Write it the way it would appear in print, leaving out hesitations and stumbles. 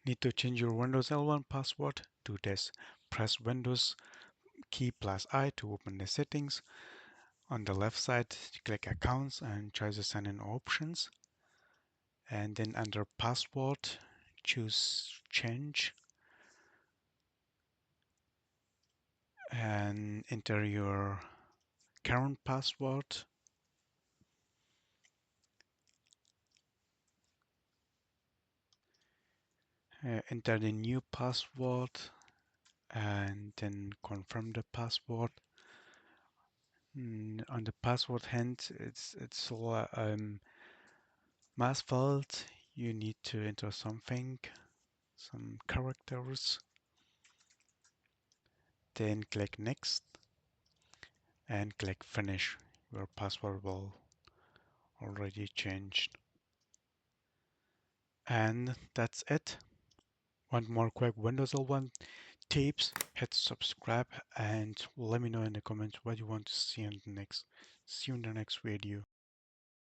Need to change your Windows 11 password? Do this. Press Windows key plus I to open the settings. On the left side, click Accounts and choose the sign-in options. And then under Password, choose Change and enter your current password. Enter the new password and then confirm the password. On the password hand, it's all mass field. You need to enter something, some characters. Then click Next and click Finish. Your password will already changed. And that's it. Want more quick Windows 11 tips? Hit subscribe and let me know in the comments what you want to see in the next. See you in the next video.